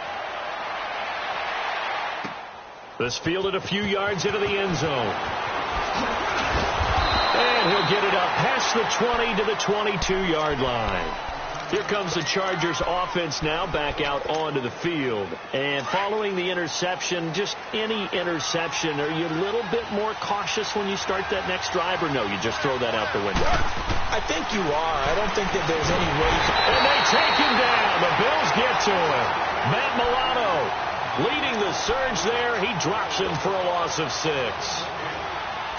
This fielded a few yards into the end zone. And he'll get it up past the 20 to the 22-yard line. Here comes the Chargers offense now back out onto the field. And following the interception, just any interception, are you a little bit more cautious when you start that next drive, or no, you just throw that out the window? I think you are. I don't think that there's any way. And they take him down. The Bills get to him. Matt Milano leading the surge there. He drops him for a loss of 6.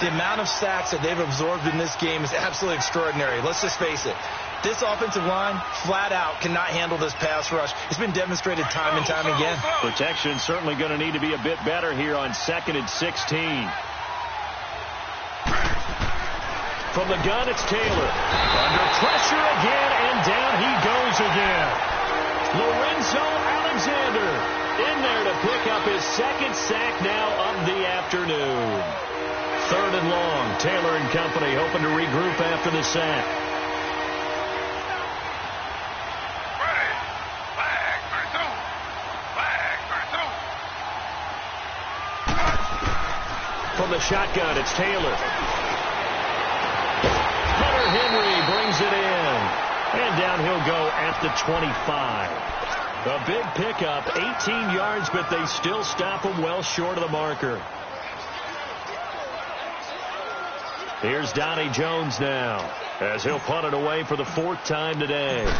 The amount of sacks that they've absorbed in this game is absolutely extraordinary. Let's just face it. This offensive line, flat out, cannot handle this pass rush. It's been demonstrated time and time again. Protection certainly going to need to be a bit better here on 2nd and 16. From the gun, it's Taylor. Under pressure again, and down he goes again. Lorenzo Alexander in there to pick up his second sack now of the afternoon. 3rd and long. Taylor and company hoping to regroup after the sack. From the shotgun, it's Taylor. Hunter Henry brings it in. And down he'll go at the 25. A big pickup, 18 yards, but they still stop him well short of the marker. Here's Donnie Jones now, as he'll punt it away for the 4th time today.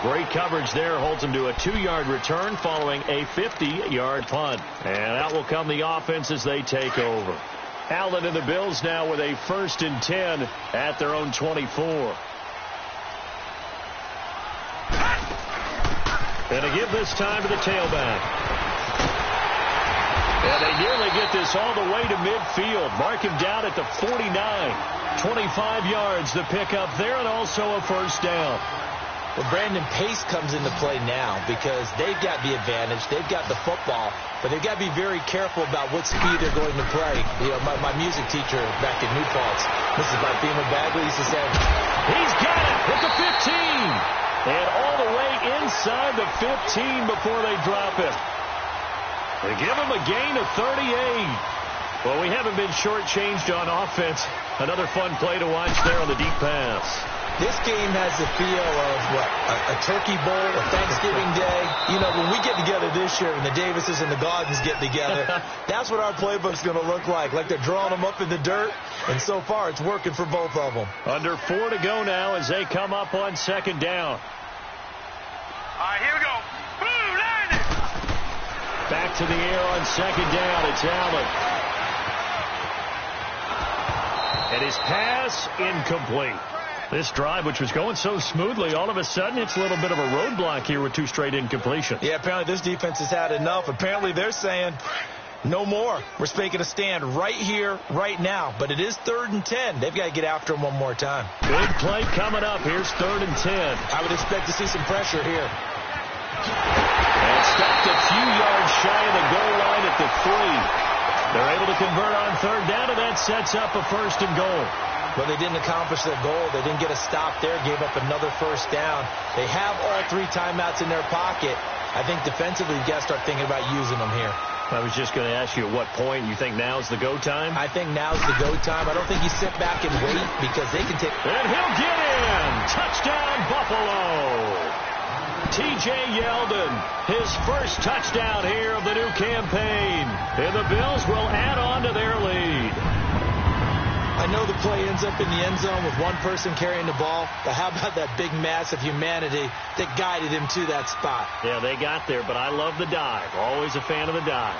Great coverage there, holds him to a 2-yard return following a 50-yard punt. And out will come the offense as they take over. Allen and the Bills now with a 1st and 10 at their own 24. And to give this time to the tailback. And they nearly get this all the way to midfield. Mark him down at the 49. 25 yards, the pickup there, and also a 1st down. Well, Brandon, pace comes into play now because they've got the advantage. They've got the football, but they've got to be very careful about what speed they're going to play. You know, my music teacher back in New Paltz, Mrs. Bifema Bagley, used to say, he's got it with the 15. And all the way inside the 15 before they drop it. They give him a gain of 38. Well, we haven't been shortchanged on offense. Another fun play to watch there on the deep pass. This game has the feel of, what, a turkey bowl, a Thanksgiving day. You know, when we get together this year and the Davises and the Gaudens get together, that's what our playbook's going to look like they're drawing them up in the dirt. And so far, it's working for both of them. Under 4 to go now as they come up on 2nd down. All right, here we go. Blue, line it. Back to the air on 2nd down. It's Allen. And his pass incomplete. This drive, which was going so smoothly, all of a sudden it's a little bit of a roadblock here with 2 straight incompletions. Yeah, apparently this defense has had enough. Apparently they're saying no more. We're making a stand right here, right now. But it is 3rd and 10. They've got to get after him one more time. Big play coming up. Here's 3rd and 10. I would expect to see some pressure here. And stopped a few yards shy of the goal line at the 3. They're able to convert on 3rd down, and that sets up a 1st and goal. But they didn't accomplish their goal. They didn't get a stop there, gave up another 1st down. They have all 3 timeouts in their pocket. I think defensively, you've got to start thinking about using them here. I was just going to ask you at what point you think now's the go time? I think now's the go time. I don't think you sit back and wait because they can take... And he'll get in! Touchdown, Buffalo! T.J. Yeldon, his first touchdown here of the new campaign. And the Bills will add on to their lead. I know the play ends up in the end zone with one person carrying the ball, but how about that big mass of humanity that guided him to that spot? Yeah, they got there, but I love the dive. Always a fan of the dive.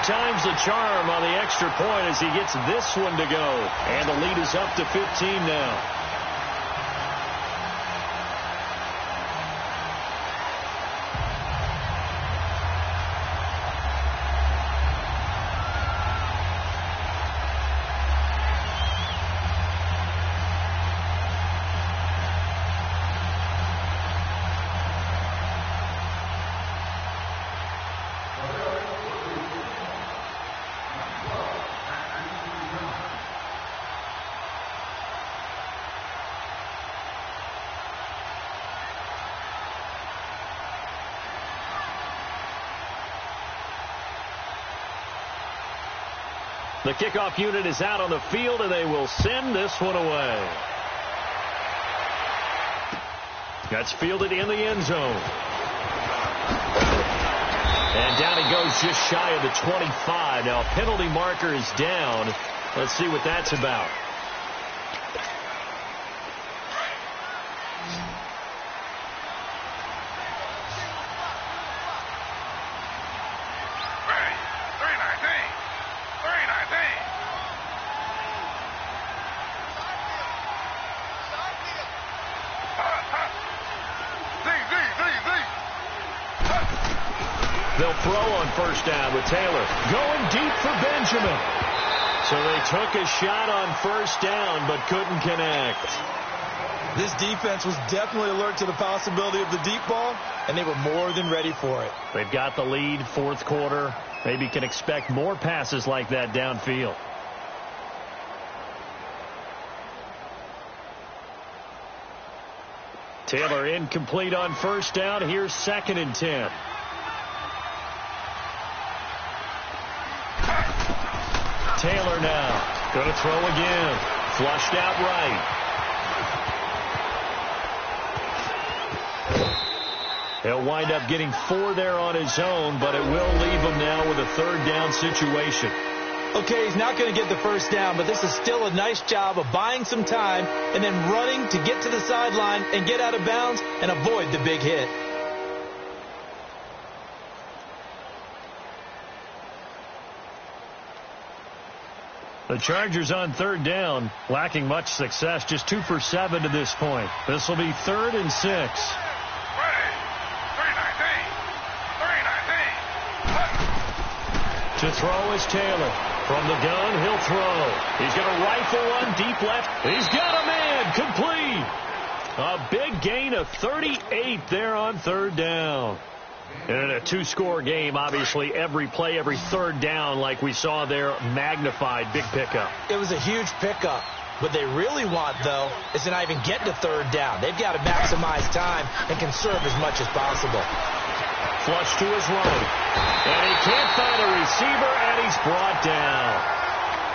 times the charm on the extra point as he gets this one to go. And the lead is up to 15 now. The kickoff unit is out on the field, and they will send this one away. That's fielded in the end zone. And down he goes just shy of the 25. Now a penalty marker is down. Let's see what that's about. They'll throw on first down with Taylor. Going deep for Benjamin. So they took a shot on first down but couldn't connect. This defense was definitely alert to the possibility of the deep ball, and they were more than ready for it. They've got the lead, fourth quarter. Maybe can expect more passes like that downfield. Taylor incomplete on first down. Here's 2nd and 10. Taylor now going to throw again. Flushed out right. He'll wind up getting 4 there on his own, but it will leave him now with a 3rd down situation. Okay, he's not going to get the first down, but this is still a nice job of buying some time and then running to get to the sideline and get out of bounds and avoid the big hit. The Chargers on 3rd down, lacking much success, just 2 for 7 to this point. This will be 3rd and 6. To throw is Taylor. From the gun, he'll throw. He's going to rifle one deep left. He's got a man. Complete. A big gain of 38 there on 3rd down. And in a 2-score game, obviously, every play, every 3rd down, like we saw there, magnified. Big pickup. It was a huge pickup. What they really want, though, is to not even get to 3rd down. They've got to maximize time and conserve as much as possible. Flush to his right. And he can't find a receiver, and he's brought down.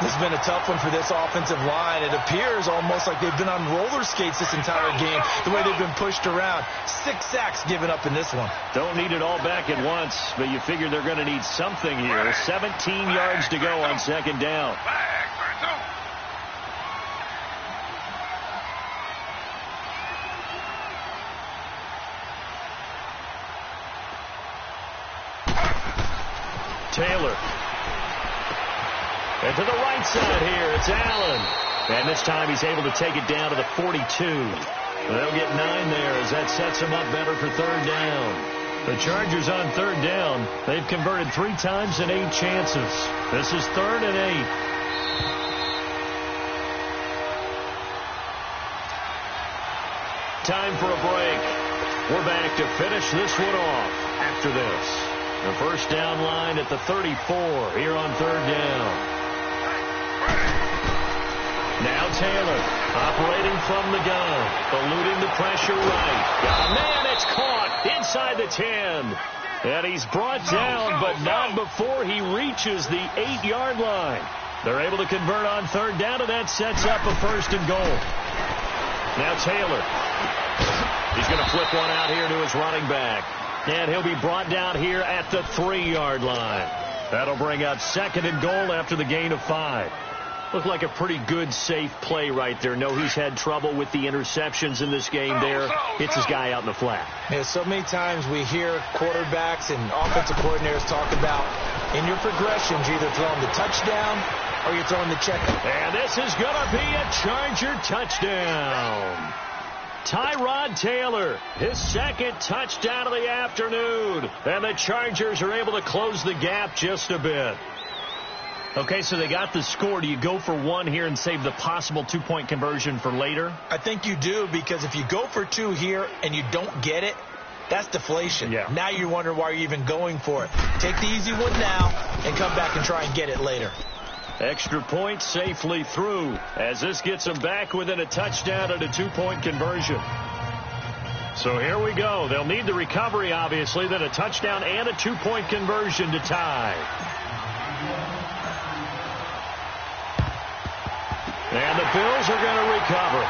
This has been a tough one for this offensive line. It appears almost like they've been on roller skates this entire game, the way they've been pushed around. 6 sacks given up in this one. Don't need it all back at once, but you figure they're going to need something here. 17 yards to go on 2nd down. Taylor. And to the right side here, it's Allen. And this time he's able to take it down to the 42. They'll get 9 there as that sets him up better for 3rd down. The Chargers on 3rd down. They've converted 3 times in 8 chances. This is 3rd and 8. Time for a break. We're back to finish this one off after this. The first down line at the 34 here on 3rd down. Now Taylor operating from the gun. Eluding the pressure right. Got a man, it's caught inside the 10. And he's brought down, but not before he reaches the 8-yard line. They're able to convert on 3rd down, and that sets up a 1st and goal. Now Taylor. He's going to flip one out here to his running back. And he'll be brought down here at the 3-yard line. That'll bring up 2nd and goal after the gain of 5. Looked like a pretty good, safe play right there. No, he's had trouble with the interceptions in this game there. Hits his guy out in the flat. Yeah, so many times we hear quarterbacks and offensive coordinators talk about in your progressions, you're either throwing the touchdown or you're throwing the check. And this is going to be a Charger touchdown. Tyrod Taylor, his second touchdown of the afternoon. And the Chargers are able to close the gap just a bit. Okay, so they got the score. Do you go for one here and save the possible two-point conversion for later? I think you do, because if you go for two here and you don't get it, that's deflation. Yeah. Now you wonder why you're even going for it. Take the easy one now and come back and try and get it later. Extra point safely through as this gets them back within a touchdown and a two-point conversion. So here we go. They'll need the recovery, obviously, then a touchdown and a two-point conversion to tie. And the Bills are going to recover.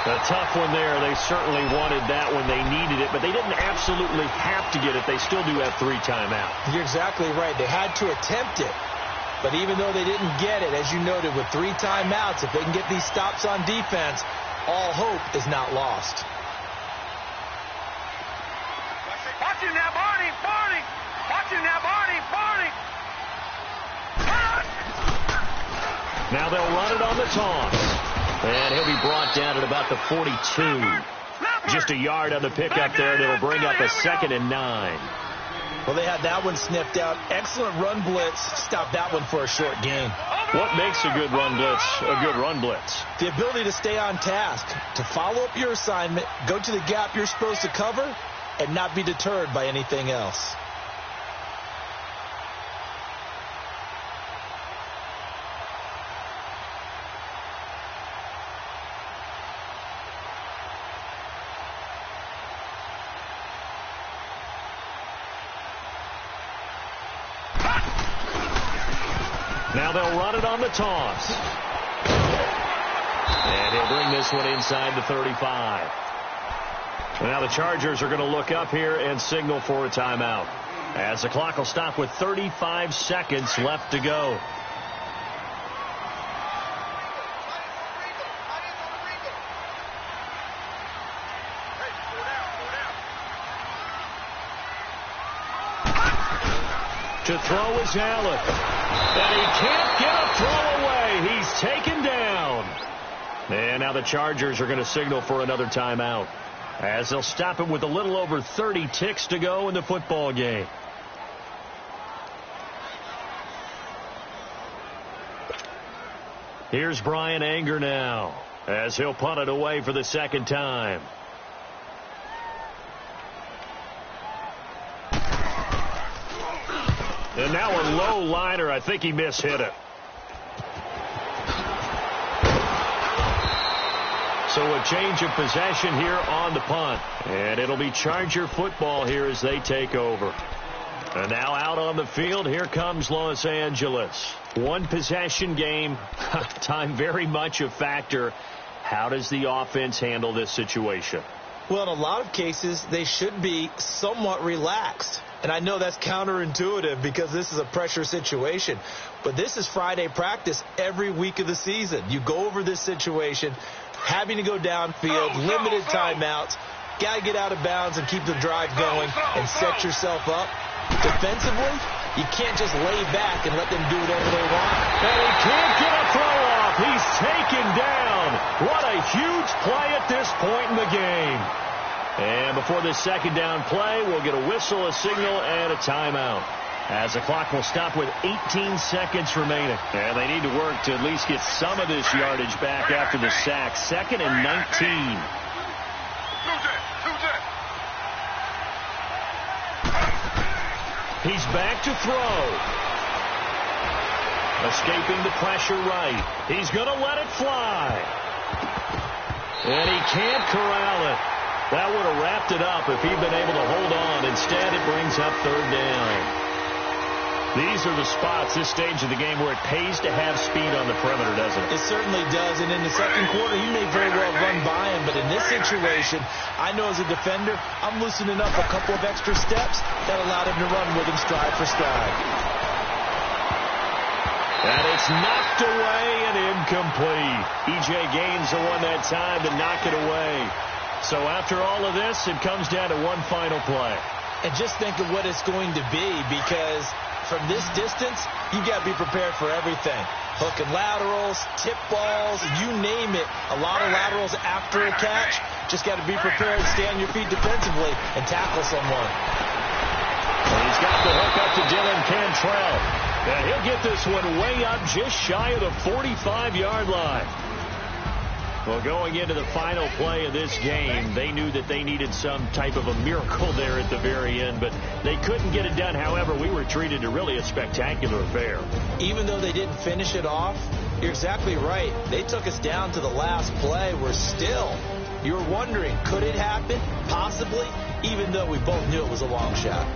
A tough one there. They certainly wanted that when they needed it, but they didn't absolutely have to get it. They still do have 3 timeouts. You're exactly right. They had to attempt it. But even though they didn't get it, as you noted, with 3 timeouts, if they can get these stops on defense, all hope is not lost. Watch him now, Barney. Barney. Watch him now, Barney. Barney. Now they'll run it on the toss. And he'll be brought down at about the 42. Just a yard on the pickup there, and it'll bring up a 2nd and 9. Well, they had that one sniffed out. Excellent run blitz. Stop that one for a short gain. What makes a good run blitz a good run blitz? The ability to stay on task, to follow up your assignment, go to the gap you're supposed to cover, and not be deterred by anything else. Now they'll run it on the toss. And he'll bring this one inside the 35. Now the Chargers are going to look up here and signal for a timeout, as the clock will stop with 35 seconds left to go. To throw is Allen. And he can't get a throw away. He's taken down. And now the Chargers are going to signal for another timeout, as they'll stop it with a little over 30 ticks to go in the football game. Here's Brian Anger now, as he'll punt it away for the second time. And now a low liner. I think he mishit it. So a change of possession here on the punt. And it'll be Charger football here as they take over. And now out on the field, here comes Los Angeles. One possession game. Time very much a factor. How does the offense handle this situation? Well, in a lot of cases, they should be somewhat relaxed. And I know that's counterintuitive because this is a pressure situation. But this is Friday practice every week of the season. You go over this situation, having to go downfield, limited timeouts, got to get out of bounds and keep the drive going and set yourself up. Defensively, you can't just lay back and let them do whatever they want. And he can't get a throw off. He's taken down. What a huge play at this point in the game. And before this second down play, we'll get a whistle, a signal, and a timeout, as the clock will stop with 18 seconds remaining. And they need to work to at least get some of this yardage back after the sack. 2nd and 19. He's back to throw. Escaping the pressure right. He's going to let it fly. And he can't corral it. That would have wrapped it up if he'd been able to hold on. Instead, it brings up 3rd down. These are the spots, this stage of the game, where it pays to have speed on the perimeter, doesn't it? It certainly does. And in the second quarter, he may very well run by him. But in this situation, I know as a defender, I'm loosening up a couple of extra steps that allowed him to run with him stride for stride. And it's knocked away and incomplete. E.J. Gaines the one that time to knock it away. So after all of this, it comes down to one final play. And just think of what it's going to be, because from this distance, you've got to be prepared for everything. Hook and laterals, tip balls, you name it. A lot of laterals after a catch. Just got to be prepared, stay on your feet defensively, and tackle someone. And he's got the hook up to Dylan Cantrell. And he'll get this one way up just shy of the 45-yard line. Well, going into the final play of this game, they knew that they needed some type of a miracle there at the very end, but they couldn't get it done. However, we were treated to really a spectacular affair. Even though they didn't finish it off, you're exactly right. They took us down to the last play. We're still, you're wondering, could it happen? Possibly, even though we both knew it was a long shot.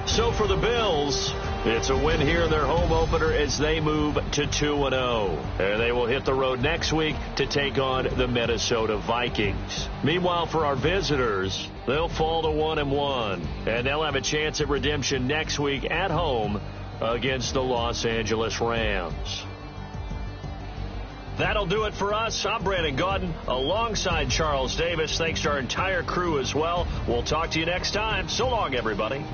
So for the Bills, it's a win here in their home opener as they move to 2-0. And they will hit the road next week to take on the Minnesota Vikings. Meanwhile, for our visitors, they'll fall to 1-1. And they'll have a chance at redemption next week at home against the Los Angeles Rams. That'll do it for us. I'm Brandon Gaudin alongside Charles Davis. Thanks to our entire crew as well. We'll talk to you next time. So long, everybody.